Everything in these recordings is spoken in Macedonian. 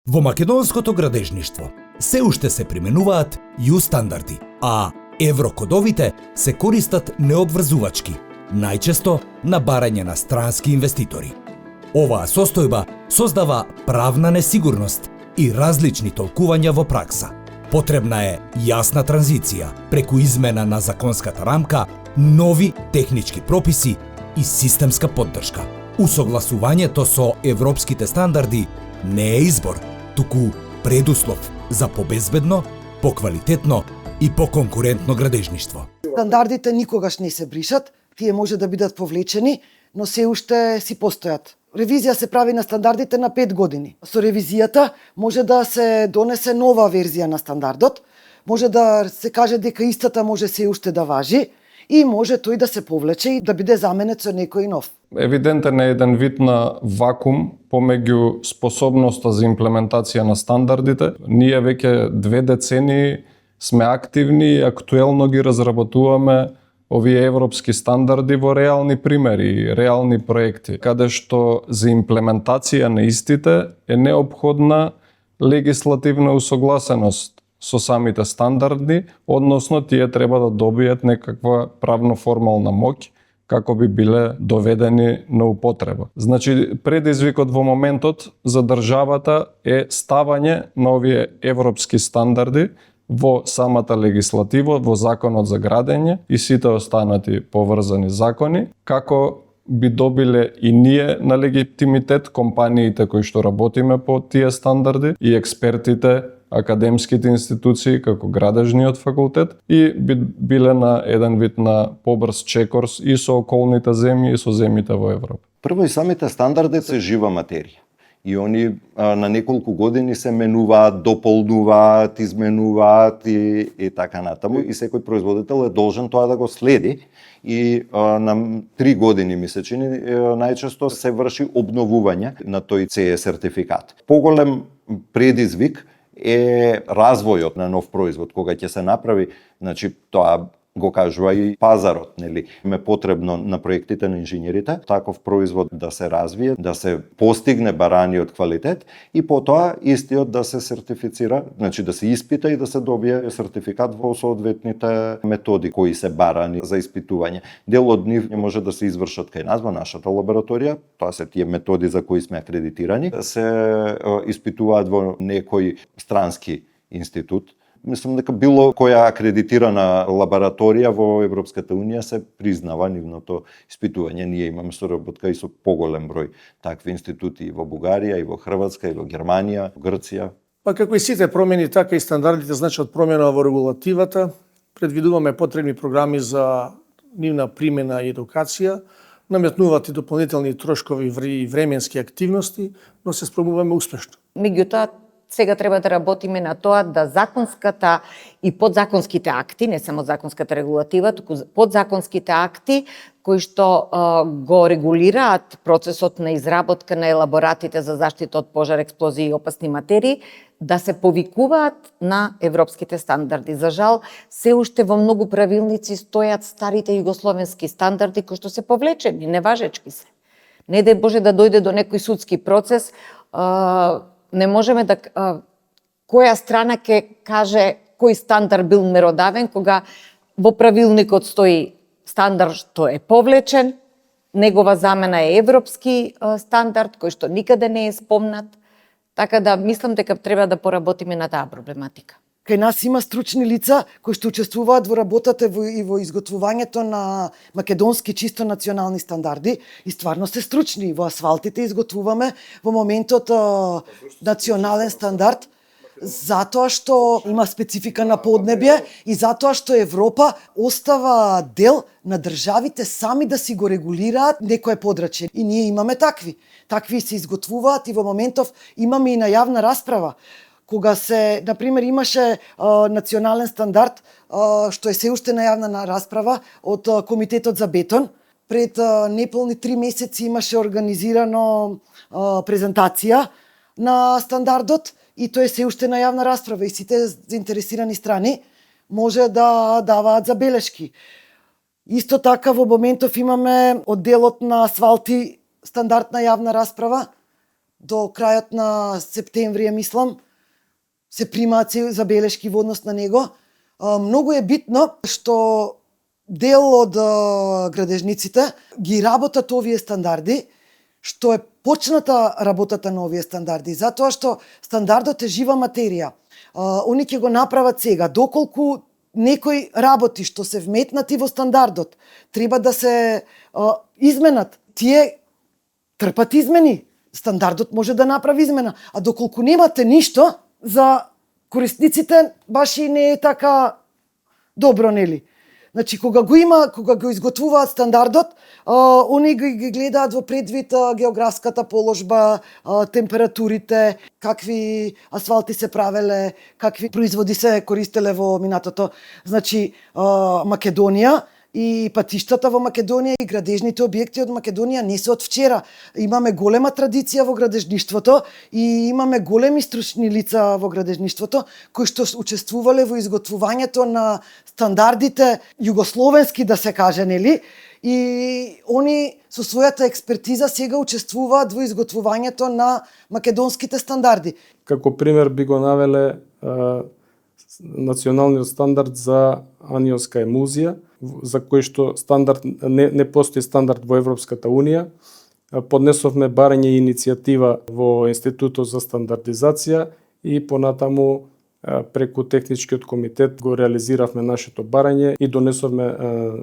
Во македонското градежништво се уште се применуваат ју стандарди, а еврокодовите се користат необврзувачки, најчесто на барање на странски инвеститори. Оваа состојба создава правна несигурност и различни толкувања во пракса. Потребна е јасна транзиција преку измена на законската рамка, нови технички прописи и системска поддршка. Усогласувањето со европските стандарди не е избор, туку предуслов за побезбедно, поквалитетно и поконкурентно градежништво. Стандардите никогаш не се бришат, тие може да бидат повлечени, но се уште си постојат. Ревизија се прави на стандардите на 5 години. Со ревизијата може да се донесе нова верзија на стандардот, може да се каже дека истата може се уште да важи и може тој да се повлече и да биде заменет со некој нов. Евидентен е еден вид на вакуум помеѓу способноста за имплементација на стандардите. Ние веќе 2 децении сме активни и актуелно ги разработуваме овие европски стандарди во реални примери, реални проекти, каде што за имплементација на истите е неопходна легислативна усогласеност со самите стандарди, односно тие треба да добијат некаква правно-формална моќ како би биле доведени на употреба. Значи, предизвикот во моментот за државата е ставање на овие европски стандарди во самата легислатива, во законот за градење и сите останати поврзани закони, како би добиле и ние на легитимитет, компаниите кои што работиме по тие стандарди и експертите, академските институции како градежниот факултет и би биле на еден вид на побрз чекор и со околните земји и со земјите во Европа. Прво и самите стандарди се жива материја. И они на неколку години се менуваат, дополнуваат, изменуваат и така натаму. И секој производител е должен тоа да го следи. И на 3 години, ми се чини, најчесто се врши обновување на тој CE сертификат. Поголем предизвик е развојот на нов производ, кога ќе се направи, значи тоа го кажува и пазарот, нели? Ме потребно на проектите на инженерите таков производ да се развие, да се постигне бараниот квалитет и потоа истиот да се сертифицира, значи да се испита и да се добие сертификат во соодветните методи кои се барани за испитување. Дел од нив може да се извршат кај нас во нашата лабораторија, тоа се тие методи за кои сме акредитирани, се испитуваат во некој странски институт. Мислам дека било која акредитирана лабораторија во Европската Унија се признава нивното испитување. Ние имаме соработка и со поголем број такви институти и во Бугарија, и во Хрватска, и во Германија, во Грција. Па како и сите промени, така и стандардите значат промена во регулативата. Предвидуваме потребни програми за нивна примена и едукација, наметнуваат и дополнителни трошкови и временски активности, но се спробуваме успешно. Меѓутоа, сега треба да работиме на тоа да законската и подзаконските акти, не само законската регулатива, туку подзаконските акти кои што го регулираат процесот на изработка на елаборатите за заштита од пожар, експлозии и опасни материи, да се повикуваат на европските стандарди. За жал, се уште во многу правилници стојат старите југословенски стандарди кои што се повлечени, неважечки се. Не дај Боже да дојде до некој судски процес, не можеме да која страна ќе каже кој стандард бил меродавен кога во правилникот стои стандард што е повлечен, негова замена е европски стандард кој што никаде не е спомнат. Така да мислам дека треба да поработиме на таа проблематика. Кај нас има стручни лица кои што учествуваат во работата и во изготвувањето на македонски чисто национални стандарди и стварно се стручни. Во асфалтите изготвуваме во моментот национален стандард затоа што има специфика на поднебје и затоа што Европа остава дел на државите сами да си го регулираат некое подрачје. И ние имаме такви. Такви се изготвуваат и во моментов имаме и на јавна расправа. Кога се, например, имаше национален стандард, што е се уште на јавна расправа од Комитетот за бетон, пред неполни 3 месеци имаше организирано презентација на стандардот и тој е се уште на јавна расправа и сите заинтересирани страни може да даваат забелешки. Исто така во моментов имаме одделот на асфалти стандард на јавна расправа, до крајот на септември, мислам, се примаат се забелешки во однос на него. Многу е битно што дел од градежниците ги работат овие стандарди, што е почната работата на овие стандарди, затоа што стандардот е жива материја. Они ќе го направат сега. Доколку некои работи што се вметнати во стандардот треба да се изменат, тие трпат измени. Стандардот може да направи измена, а доколку немате ништо, за корисниците баш и не е така добро, нели? Значи, кога го изготвуваат стандардот, они ги гледаат во предвид географската положба, температурите, какви асфалти се правеле, какви производи се користеле во минатото. Значи, Македонија и патиштата во Македонија и градежните објекти од Македонија не се од вчера. Имаме голема традиција во градежништвото и имаме големи стручни лица во градежништвото кои што учествувале во изготвувањето на стандардите југословенски, да се каже, нели? И они со својата експертиза сега учествуваат во изготвувањето на македонските стандарди. Како пример би го навеле националниот стандард за анионска емулзија, за кој што стандард не постои стандард во Европската Унија. Поднесовме барање и иницијатива во Институтот за стандардизација и понатаму преку техничкиот комитет го реализиравме нашето барање и донесовме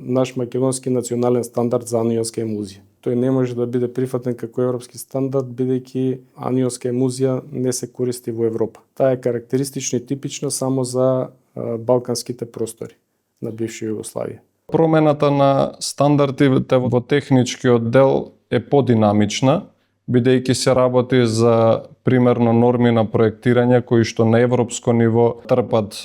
наш македонски национален стандард за анионска емулзија. Тој не може да биде прифатен како европски стандард, бидејќи анионска емулзија не се користи во Европа. Таа е карактеристична и типична само за балканските простори на бивша Југославија. Промената на стандардите во техничкиот дел е подинамична, бидејќи се работи за примерно норми на проектирање кои што на европско ниво трпат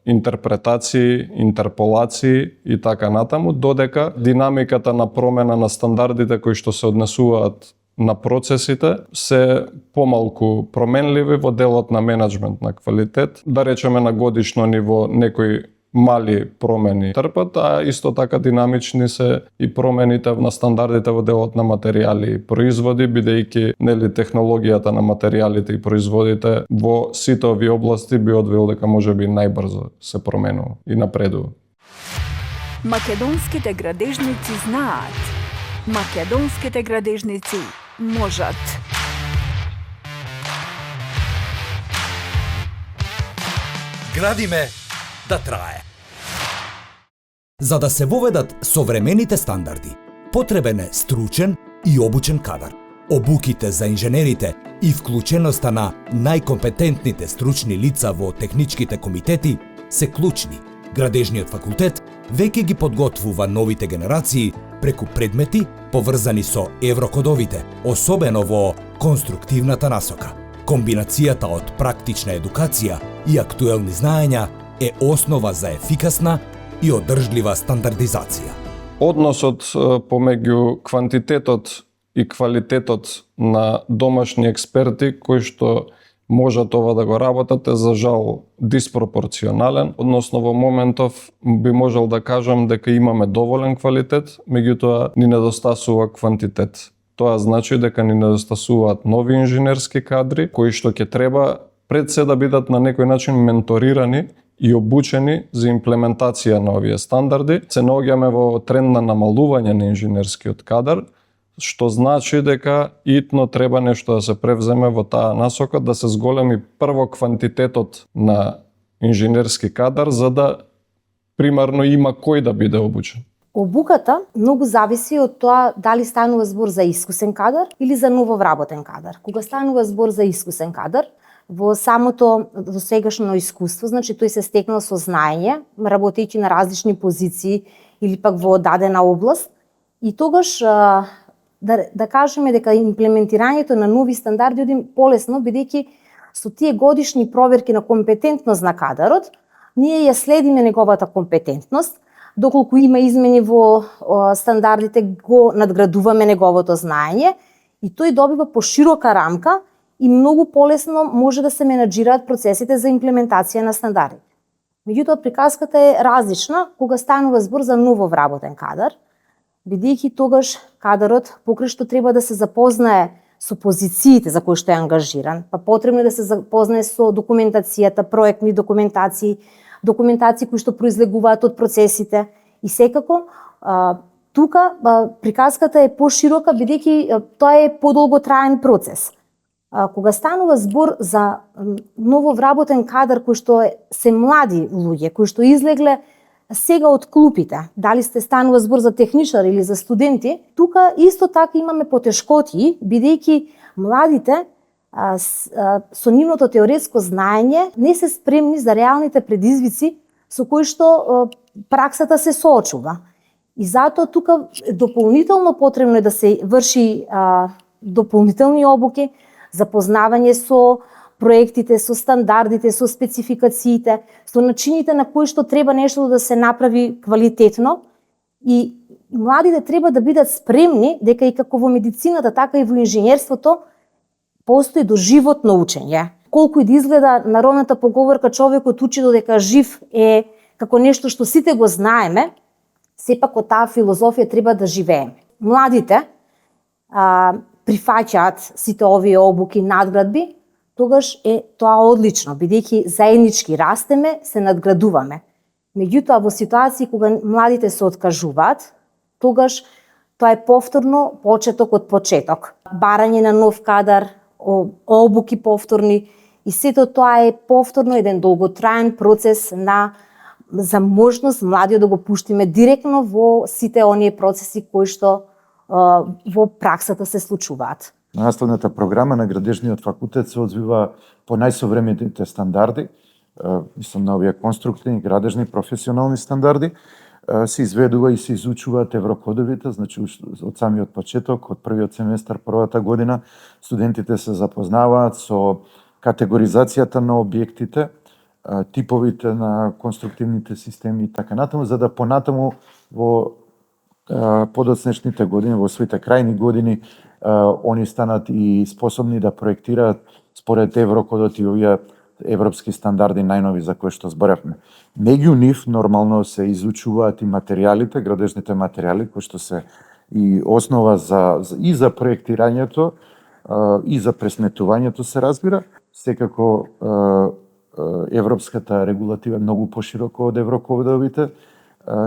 интерпретации, интерполации и така натаму, додека динамиката на промена на стандардите кои што се однесуваат на процесите се помалку променливи во делот на менеджмент на квалитет. Да речеме на годишно ниво некои мали промени трпат, а исто така динамични се и промените на стандардите во делот на материјали и производи, бидејќи нели технологијата на материјалите и производите во сите овие области би одвил дека можеби најбрзо се променува и напредува. Македонските градежници знаат. Македонските градежници можат. Градиме да трае. За да се воведат современите стандарди, потребен е стручен и обучен кадар. Обуките за инженерите и вклученоста на најкомпетентните стручни лица во техничките комитети се клучни. Градежниот факултет веќе ги подготвува новите генерации преку предмети поврзани со еврокодовите, особено во конструктивната насока. Комбинацијата од практична едукација и актуелни знаења е основа за ефикасна и одржлива стандардизација. Односот помеѓу квантитетот и квалитетот на домашни експерти кои што можат ова да го работат е за жал диспропорционален, односно во моментов би можел да кажам дека имаме доволен квалитет, меѓутоа ни недостасува квантитет. Тоа значи дека ни недостасуваат нови инженерски кадри кои што ќе треба пред се да бидат на некој начин менторирани и обучени за имплементација на овие стандарди. Се наоѓаме во тренд на намалување на инженерскиот кадар, што значи дека итно треба нешто да се превземе во таа насока, да се зголеми прво квантитетот на инженерски кадар, за да примарно има кој да биде обучен. Обуката многу зависи од тоа дали станува збор за искусен кадар или за нововработен кадар. Кога станува збор за искусен кадар, во сегашно искуство, значи тој се стекнал со знаење, работејќи на различни позиции или пак во дадена област, и тогаш да кажеме дека имплементирањето на нови стандарди оди полесно, бидејќи со тие годишни проверки на компетентност на кадарот, ние ја следиме неговата компетентност, доколку има измени во стандардите, го надградуваме неговото знаење и тој добива поширока рамка и многу полесно може да се менаџираат процесите за имплементација на стандардите. Меѓутоа, приказката е различна кога станува збор за нововработен кадар, бидејќи тогаш кадарот, покрај што треба да се запознае со позициите за кои што е ангажиран, па потребно е да се запознае со документацијата, проектни документации кои што произлегуваат од процесите и секако тука приказката е поширока бидејќи тоа е подолготраен процес. Кога станува збор за ново вработен кадар кои што се млади луѓе, кои што излегле сега од клупите, дали станува збор за техничар или за студенти, тука исто така имаме потешкоти, бидејќи младите со нивното теоретско знаење не се спремни за реалните предизвици со кои што праксата се соочува. И затоа тука дополнително потребно е да се врши дополнителни обуки, запознавање со проектите, со стандардите, со спецификациите, со начините на кои што треба нешто да се направи квалитетно и младите треба да бидат спремни дека и како во медицината, така и во инженерството постои доживотно учење. Колку и да изгледа народната поговорка човекот учи додека жив е како нешто што сите го знаеме, сепак од таа филозофија треба да живееме. Младите прифаќаат сите овие обуки, надградби, тогаш е тоа одлично, бидејќи заеднички растеме, се надградуваме. Меѓутоа, во ситуации кога младите се откажуваат, тогаш тоа е повторно почеток од почеток. Барање на нов кадар, обуки повторни и сето тоа е повторно еден долготраен процес за можност младиот да го пуштиме директно во сите оние процеси кои што во праксата се случуваат. Наставната програма на Градежниот факултет се одвива по најсовремените стандарди, мислам на овие конструктивни, градежни, професионални стандарди, се изведува и се изучуваат еврокодовите, значи од самиот почеток, од првиот семестар, првата година, студентите се запознаваат со категоризацијата на објектите, типовите на конструктивните системи и така натаму, за да понатаму во подоцнешните години, во своите крајни години, они станат и способни да проектираат според еврокодот и овие европски стандарди најнови за кои што зборевме. Меѓу нив нормално се изучуваат и материјалите, градежните материјали кои што се и основа и за проектирањето и за пресметувањето се разбира. Секако европската регулатива е многу пошироко од еврокодовите.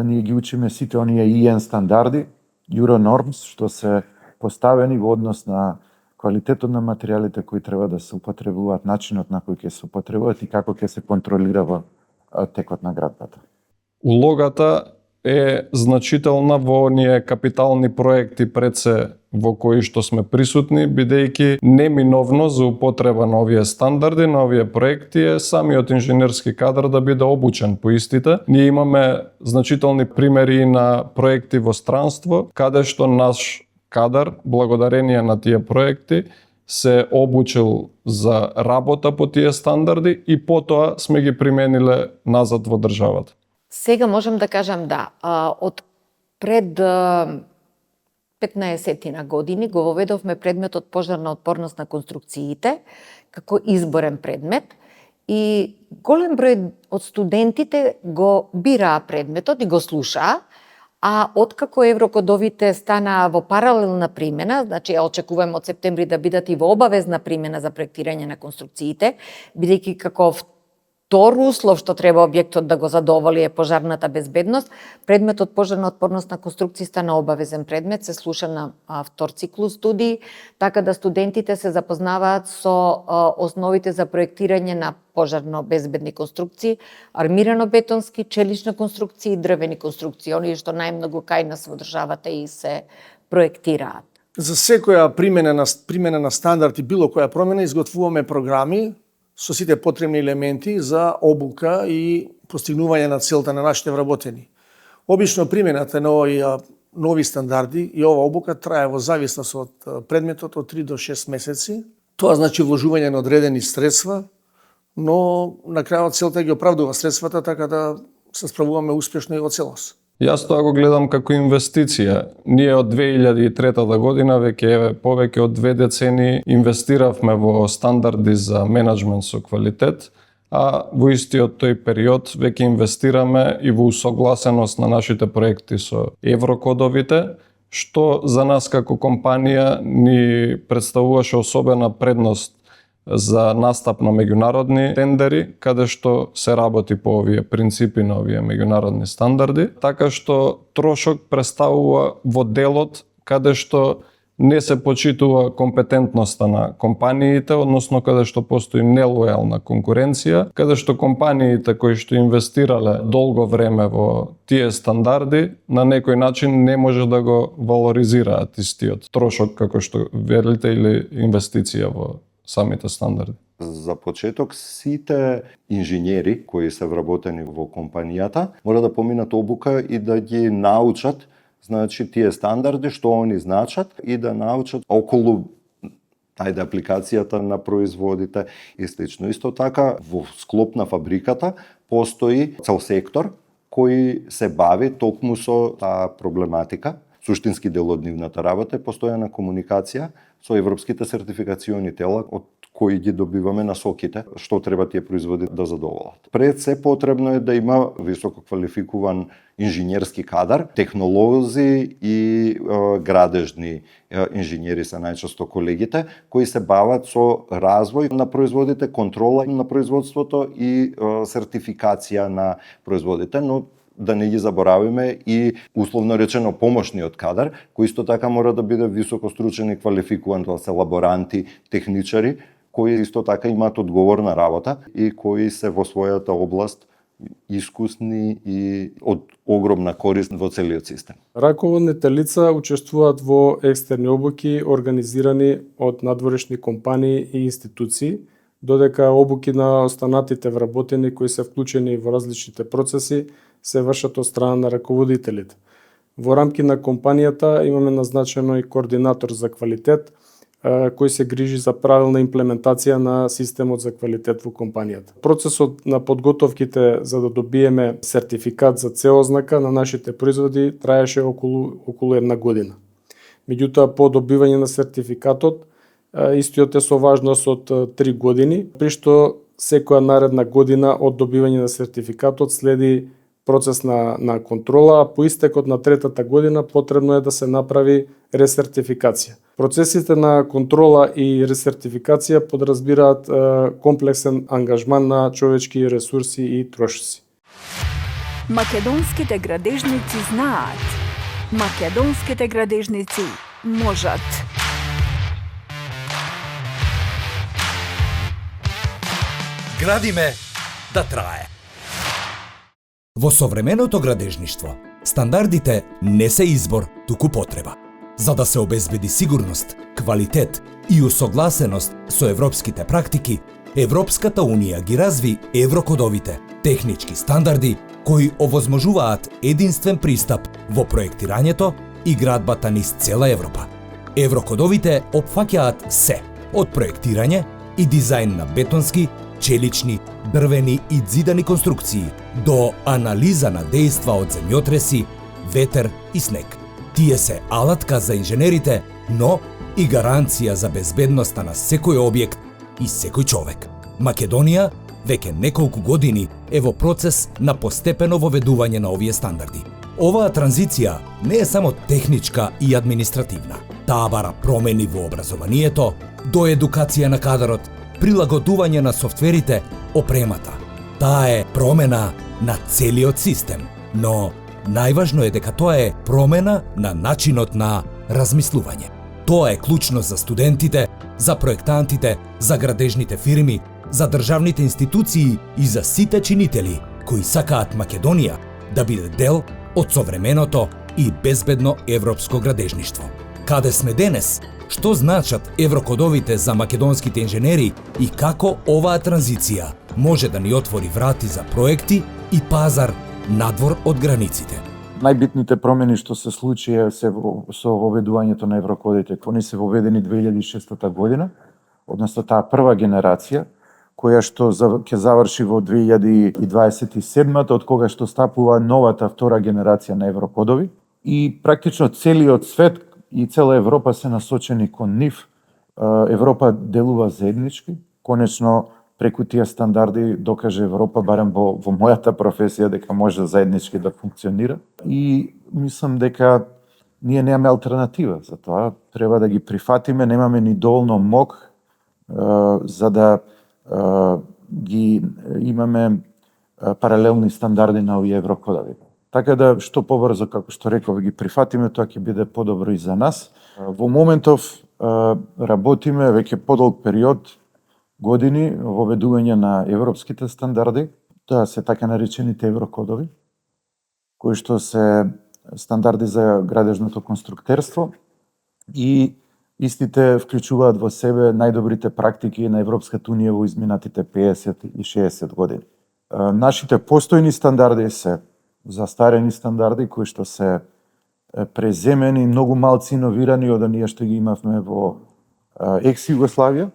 Ние ги учиме сите оние EN стандарди, Euronorms, што се поставени во однос на квалитетот на материјалите кои треба да се употребуваат, начинот на кој ќе се употребуваат и како ќе се контролира во текот на градбата. Улогата е значителна во оние капитални проекти пред се во кои што сме присутни, бидејќи неминовно за употреба на овие стандарди, на овие проекти е самиот инженерски кадар да биде обучен по истите. Ние имаме значителни примери на проекти во странство, каде што наш кадар, благодарение на тие проекти, се обучил за работа по тие стандарди и потоа сме ги примениле назад во државата. Сега можам да кажам да, од пред 15 години го воведовме предметот пожарна отпорност на конструкциите како изборен предмет и голем број од студентите го бираа предметот и го слушаа, а откако еврокодовите станаа во паралелна примена, значи ја очекуваме од септември да бидат и во обавезна примена за проектирање на конструкциите, бидејќи како втор услов што треба објектот да го задоволи е пожарната безбедност, предметот пожарна отпорност на конструкции стана обавезен предмет, се слуша на втор циклус студии, така да студентите се запознаваат со основите за проектирање на пожарно безбедни конструкции, армирано-бетонски, челични конструкции и дрвени конструкции, оние што најмногу кај нас во државата и се проектираат. За секоја примена на стандард и било која промена изготвуваме програми со сите потребни елементи за обука и постигнување на целта на нашите вработени. Обично примената на овие нови стандарди и ова обука трае во зависност од предметот од 3 до 6 месеци. Тоа значи вложување на одредени средства, но на крајот целта ги оправдува средствата, така да се справуваме успешно и во целост. Јас тоа го гледам како инвестиција. Ние од 2003 година, веќе повеќе од 2 децени, инвестиравме во стандарди за менеджмент со квалитет, а во истиот тој период веќе инвестираме и во усогласеност на нашите проекти со еврокодовите, што за нас како компанија ни представуваше особена предност за настап на меѓународни тендери, каде што се работи по овие принципи на овие меѓународни стандарди, така што трошок представува во делот каде што не се почитува компетентноста на компаниите, односно каде што постои нелојална конкуренција, каде што компаниите кои што инвестирале долго време во тие стандарди, на некој начин не може да го валоризираат истиот трошок, како што велите, или инвестиција во самите стандарди. За почеток, сите инженери кои се вработени во компанијата мора да поминат обука и да ги научат тие стандарди, што они значат, и да научат околу апликацијата на производите и слично. Исто така, во склоп на фабриката постои цел сектор кој се бави токму со таа проблематика. Суштински дел од нивната работа е постојана комуникација со европските сертификациони тела, од кои ги добиваме насоките, што треба тие производи да задоволат. Пред се потребно е да има високо квалификуван инженерски кадар, технолози и градежни инженери се најчесто колегите, кои се бават со развој на производите, контрола на производството и сертификација на производите, но да не ги заборавиме и условно речено помошниот кадар, кој исто така мора да биде високо стручен и квалификуван, тоа се лаборанти, техничари, кои исто така имаат одговорна работа и кои се во својата област искусни и од огромна корист во целиот систем. Раководните лица учествуваат во екстерни обуки организирани од надворешни компании и институции, додека обуки на останатите вработени кои се вклучени во различните процеси се вршат од страна на раководителите. Во рамки на компанијата имаме назначено и координатор за квалитет, кој се грижи за правилна имплементација на системот за квалитет во компанијата. Процесот на подготовките за да добиеме сертификат за CE ознака на нашите производи траеше околу една година. Меѓутоа, по добивање на сертификатот, истиот е со важност од 3 години, при што секоја наредна година од добивање на сертификатот следи процес на контрола, а по истекот на третата година потребно е да се направи ресертификација. Процесите на контрола и ресертификација подразбираат комплексен ангажман на човечки ресурси и трошоци. Македонските градежници знаат. Македонските градежници можат. Градиме да трае. Во современото градежништво, стандардите не се избор, туку потреба. За да се обезбеди сигурност, квалитет и усогласеност со европските практики, Европската Унија ги разви еврокодовите, технички стандарди кои овозможуваат единствен пристап во проектирањето и градбата низ цела Европа. Еврокодовите опфаќаат се, од проектирање и дизајн на бетонски, челични, дрвени и ѕидани конструкции, до анализа на дејства од земјотреси, ветер и снег. Тие се алатка за инженерите, но и гаранција за безбедноста на секој објект и секој човек. Македонија веќе неколку години е во процес на постепено воведување на овие стандарди. Оваа транзиција не е само техничка и административна. Таа бара промени во образованието, до едукација на кадарот, прилагодување на софтверите, опремата. Таа е промена на целиот систем, но најважно е дека тоа е промена на начинот на размислување. Тоа е клучно за студентите, за проектантите, за градежните фирми, за државните институции и за сите чинители кои сакаат Македонија да биде дел од современото и безбедно европско градежништво. Каде сме денес? Што значат еврокодовите за македонските инженери и како оваа транзиција може да ни отвори врати за проекти и пазар надвор од границите? Најбитните промени што се случија се со воведувањето на еврокодите. Они се воведени 2006 година, односно таа прва генерација, која што ќе заврши во 2027, од кога што стапува новата втора генерација на еврокодови. И практично целиот свет и цела Европа се насочени кон нив. Европа делува заеднички. Конечно, преку тие стандарди докаже Европа, барем во мојата професија, дека може заеднички да функционира. И мислам дека ние немаме алтернатива за тоа, треба да ги прифатиме, немаме ни доволно мок за да ги имаме паралелни стандарди на овие еврокодови. Така да што побрзо, како што реков, ги прифатиме, тоа ќе биде подобро и за нас. Во моментов работиме веќе подолг период, години, во воведување на европските стандарди, тоа се така наречените еврокодови, кои што се стандарди за градежното конструктерство и истите вклучуваат во себе најдобрите практики на Европската унија во изминатите 50 и 60 години. Нашите постојни стандарди се застарени стандарди кои што се преземени, многу малци иновирани од оние што ги имавме во екс-Југославија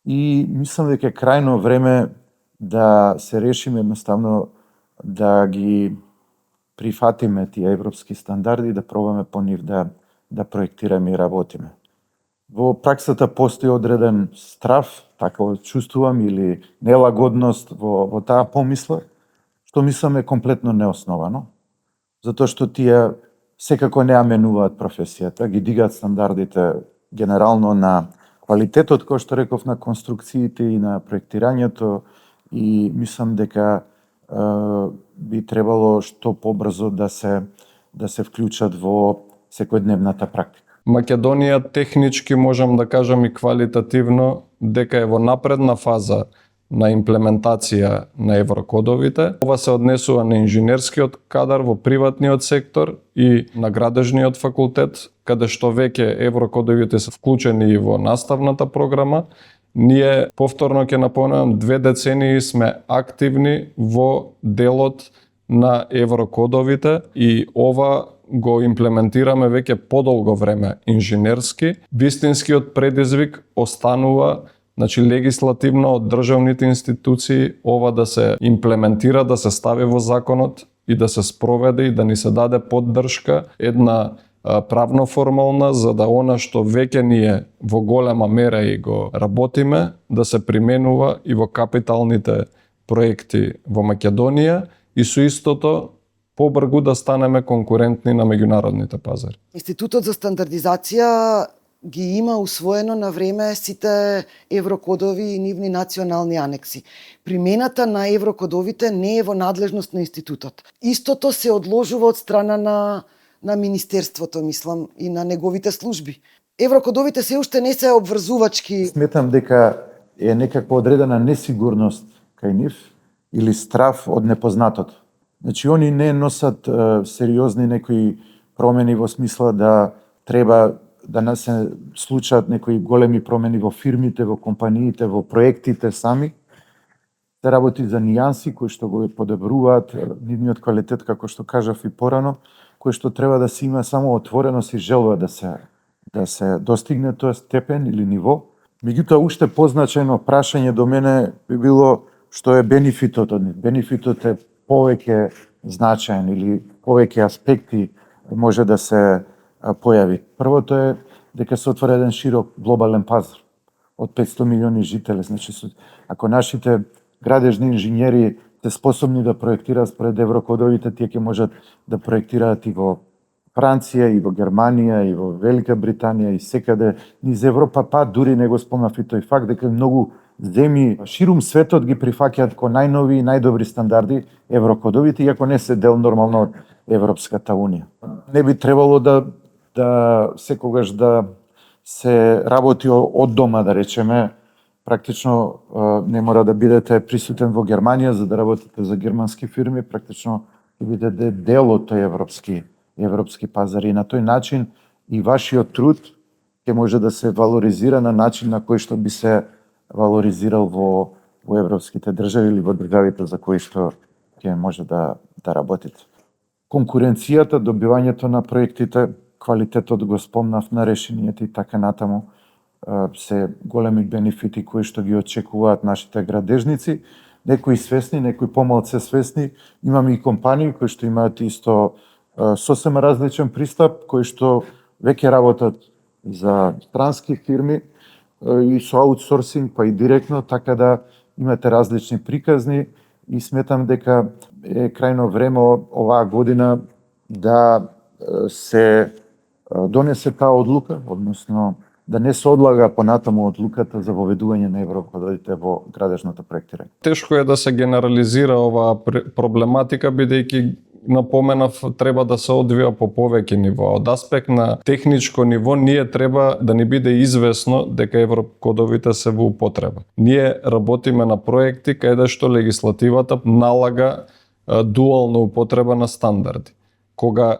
и мислам дека е крајно време да се решиме едноставно да ги прифатиме тие европски стандарди и да пробаме по нив да проектираме и работиме. Во праксата постои одреден страв, така чувствувам, или нелагодност во таа помисла, што мислам е комплетно неосновано, затоа што тие секако не ја менуваат професијата, ги дигаат стандардите генерално на квалитетот, кој што реков, на конструкциите и на проектирањето, и мислам дека би требало што побрзо да се вклучат во секојдневната практика. Македонија технички можам да кажам и квалитативно дека е во напредна фаза на имплементација на еврокодовите. Ова се однесува на инженерскиот кадар во приватниот сектор и на градежниот факултет, каде што веќе еврокодовите се вклучени и во наставната програма. Ние, повторно ќе напомнам, 2 децении сме активни во делот на еврокодовите и ова го имплементираме веќе подолго време инженерски. Вистинскиот предизвик останува, значи легислативно од државните институции ова да се имплементира, да се стави во законот и да се спроведе и да ни се даде поддршка, една правно формална, за да она што веќе ние во голема мера и го работиме, да се применува и во капиталните проекти во Македонија и со истото побргу да станеме конкурентни на меѓународните пазари. Институтот за стандардизација ги има усвоено на време сите еврокодови и нивни национални анекси. Примената на еврокодовите не е во надлежност на институтот. Истото се одложува од страна на Министерството, мислам, и на неговите служби. Еврокодовите се уште не се обврзувачки. Сметам дека е некаква одредена несигурност кај нив или страв од непознатото. Значи, они не носат сериозни некои промени во смисла да треба да не се случаат некои големи промени во фирмите, во компаниите, во проектите сами. Се работи за нијанси кои што го подобруваат нивниот квалитет, како што кажав и порано, кој што треба да се има само отвореност и желба да се достигне тој степен или ниво. Меѓутоа, уште позначајно прашање до мене би било што е бенефитот од нив. Бенефитот е повеќе значаен или повеќе аспекти може да се појави. Првото е дека се отвори еден широк глобален пазар од 500 милиони жители. Значи, ако нашите градежни инженери се способни да проектираат според еврокодовите, тие ќе можат да проектираат и во Франција, и во Германија, и во Велика Британија, и секаде низ Европа, па дури не го спомнав и тој факт дека многу земји ширум светот ги прифаќаат ко најнови и најдобри стандарди еврокодовите, иако не се дел нормално од Европската унија. Не би требало да секогаш да се работи од дома, да речеме. Практично не мора да бидете присутен во Германија за да работите за германски фирми, практично ќе бидете дел од тој европски пазар и на тој начин и вашиот труд ќе може да се валоризира на начин на кој што би се валоризирал во европските држави или во државите за кои што ќе може да работите. Конкуренцијата, добивањето на проектите, квалитетот го спомнав на решенијата и така натаму, се големи бенефити кои што ги очекуваат нашите градежници, некои свесни, некои помалце свесни. Имаме и компании кои што имаат исто сосема различен пристап, кои што веќе работат за странски фирми и со аутсорсинг, па и директно, така да имате различни приказни и сметам дека е крајно време оваа година да се донесе таа одлука, односно да не се одлага понатаму одлуката за воведување на еврокодовите во градежното проектирање. Тешко е да се генерализира оваа проблематика, бидејќи напоменав, треба да се одвива по повеќе нива. Од аспект на техничко ниво, ние треба да ни биде известно дека еврокодовите се во употреба. Ние работиме на проекти каде што легислативата налага дуална употреба на стандарди. Кога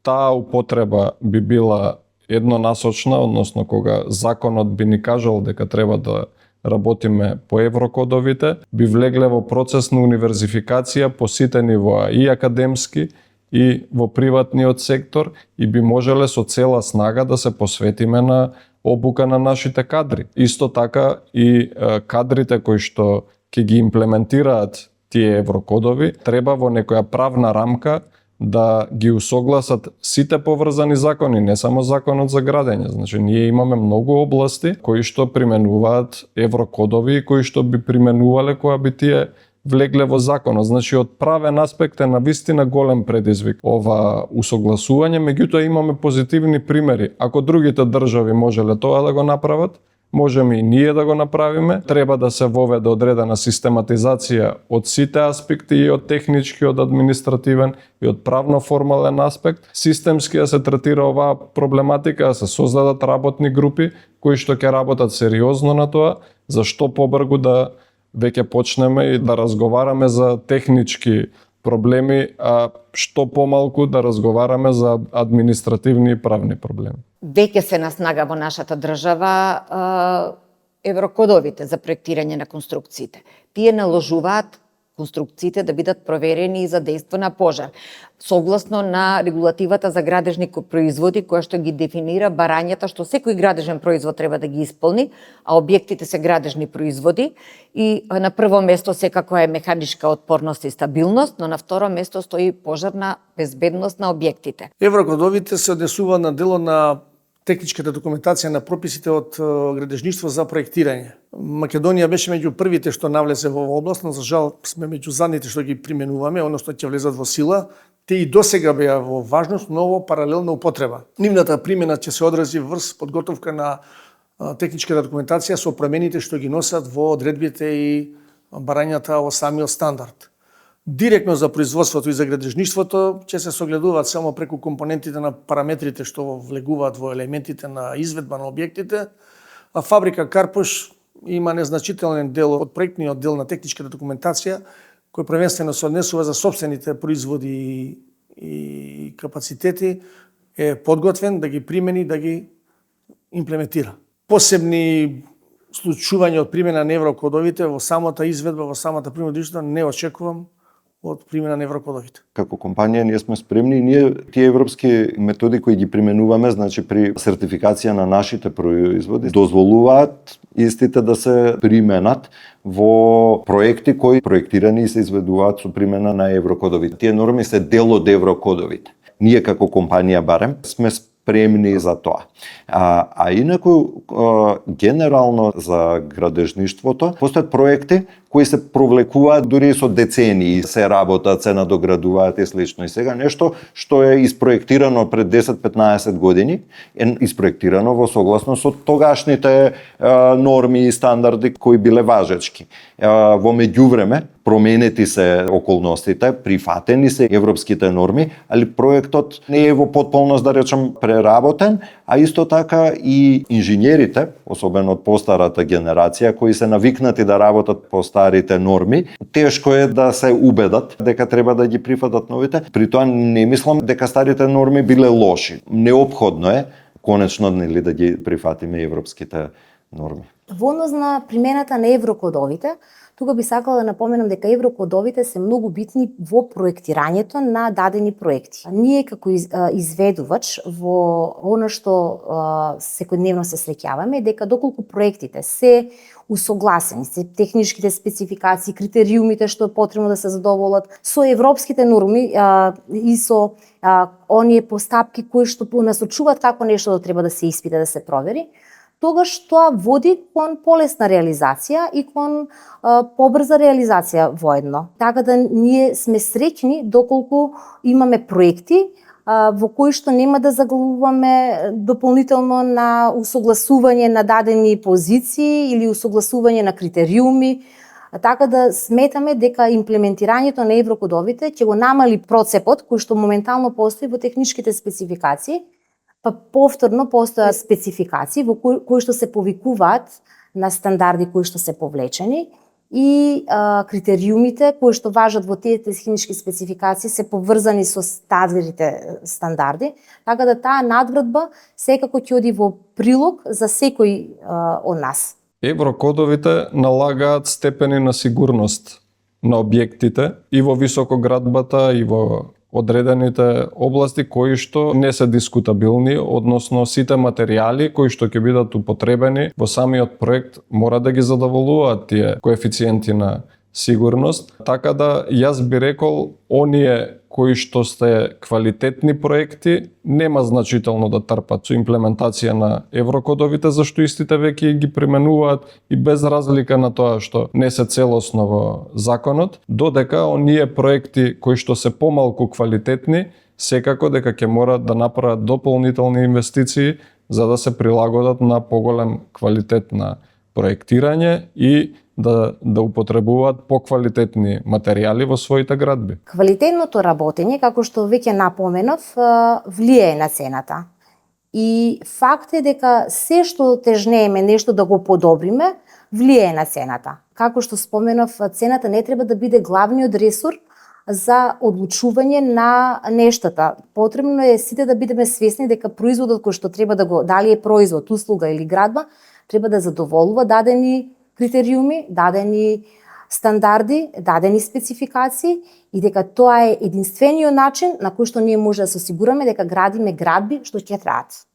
таа употреба би била еднонасочна, односно кога законот би ни кажал дека треба да работиме по еврокодовите, би влегле во процес на универзификација по сите нивоа, и академски, и во приватниот сектор, и би можеле со цела снага да се посветиме на обука на нашите кадри. Исто така и кадрите кои што ќе ги имплементираат тие еврокодови, треба во некоја правна рамка да ги усогласат сите поврзани закони, не само законот за градење. Значи, ние имаме многу области кои што применуваат еврокодови и кои што би применувале кога би тие влегле во законот. Значи, од правен аспект е навистина голем предизвик ова усогласување, меѓутоа имаме позитивни примери. Ако другите држави можеле тоа да го направат, можеме и ние да го направиме. Треба да се воведе одредена систематизација од сите аспекти, и од технички, од административен, и од правно-формален аспект. Системски да се третира оваа проблематика, да се создадат работни групи кои што ќе работат сериозно на тоа, за што побргу да веќе почнеме и да разговараме за технички проблеми, а што помалку да разговараме за административни и правни проблеми. Веќе се на снага во нашата држава еврокодовите за проектирање на конструкциите. Тие наложуваат конструкциите да бидат проверени и за дејство на пожар, согласно на регулативата за градежни производи, која што ги дефинира барањата што секој градежен производ треба да ги исполни, а објектите се градежни производи, и на прво место секако е механичка отпорност и стабилност, но на второ место стои пожарна безбедност на објектите. Еврокодовите се однесува на дело на техничката документација на прописите од градежништво за проектирање. Македонија беше меѓу првите што навлезе во оваа област, но за жал сме меѓу задните што ги применуваме, односно ќе влезат во сила. Те и досега беа во важност, но во паралелна употреба. Нивната примена ќе се одрази врз подготовка на техничката документација со промените што ги носат во одредбите и барањата во самиот стандард. Директно за производството и за градежништвото ќе се согледуваат само преку компонентите на параметрите што влегуваат во елементите на изведба на објектите, а фабрика Карпош има незначителен дел од проектниот дел на техничката документација, кој првенствено се однесува за собствените производи и капацитети, е подготвен да ги примени, да ги имплементира. Посебни случувања од примена на еврокодовите во самата изведба, во самата принудиштва не очекувам од примена на еврокодовите. Како компанија ние сме спремни и ние тие европски методи кои ги применуваме, значи при сертификација на нашите производи, дозволуваат истите да се применат во проекти кои проектирани и се изведуваат со примена на еврокодовите. Тие норми се дел од еврокодовите. Ние како компанија барем сме спремни за тоа. А инаку генерално за градежништвото постојат проекти кои се провлекуваат дури со децении, се работат, се надоградуваат и слично. И сега нешто што е испроектирано пред 10-15 години, е испроектирано во согласно со тогашните норми и стандарди кои биле важечки. Во меѓувреме променети се околностите, прифатени се европските норми, али проектот не е во потполност, да речем, преработен, а исто така и инженерите, особено од постарата генерација, кои се навикнати да работат по старите норми, тешко е да се убедат дека треба да ги прифатат новите. При тоа не мислам дека старите норми биле лоши. Неопходно е конечно да ги прифатиме европските норми. Во однос на примената на еврокодовите, тука би сакала да напоменам дека еврокодовите се многу битни во проектирањето на дадени проекти. Ние како изведувач во она што секојдневно се среќаваме е дека доколку проектите се усогласени, се техничките спецификации, критериумите што е потребно да се задоволат со европските норми и со оние постапки кои што насочуваат како нешто да треба да се испита, да се провери, тогаш тоа води кон полесна реализација и кон побрза реализација воедно. Така да ние сме среќни доколку имаме проекти во кои што нема да заглавуваме дополнително на усогласување на дадени позиции или усогласување на критериуми, така да сметаме дека имплементирањето на еврокодовите ќе го намали процепот кој што моментално постои во техничките спецификации, па повторно постојат спецификации во кои што се повикуваат на стандарди кои што се повлечени и критериумите кои што важат во тие технички спецификации се поврзани со стадвирите стандарди, така да таа надврдба секако ќе оди во прилог за секој од нас. Еврокодовите налагаат степени на сигурност на објектите и во високоградбата и во одредените области кои што не се дискутабилни, односно сите материјали кои што ќе бидат употребени во самиот проект мора да ги задоволуваат тие коефициенти на сигурност, така да јас би рекол оние кои што сте квалитетни проекти нема значително да трпат со имплементација на еврокодовите, зашто истите веќе ги применуваат и без разлика на тоа што не се целосно во законот, додека оние проекти кои што се помалку квалитетни секако дека ќе морат да направат дополнителни инвестиции за да се прилагодат на поголем квалитет на проектирање и да употребуваат поквалитетни материјали во своите градби. Квалитетното работење, како што веќе напоменав, влијае на цената. И факт е дека се што тежнееме нешто да го подобриме, влијае на цената. Како што споменав, цената не треба да биде главниот ресор за одлучување на нештата. Потребно е сите да бидеме свесни дека производот кој што треба да го, дали е производ, услуга или градба, треба да задоволува дадени критериуми, дадени стандарди, дадени спецификации и дека тоа е единствениот начин на кој што ние може да се осигураме дека градиме градби што ќе траат.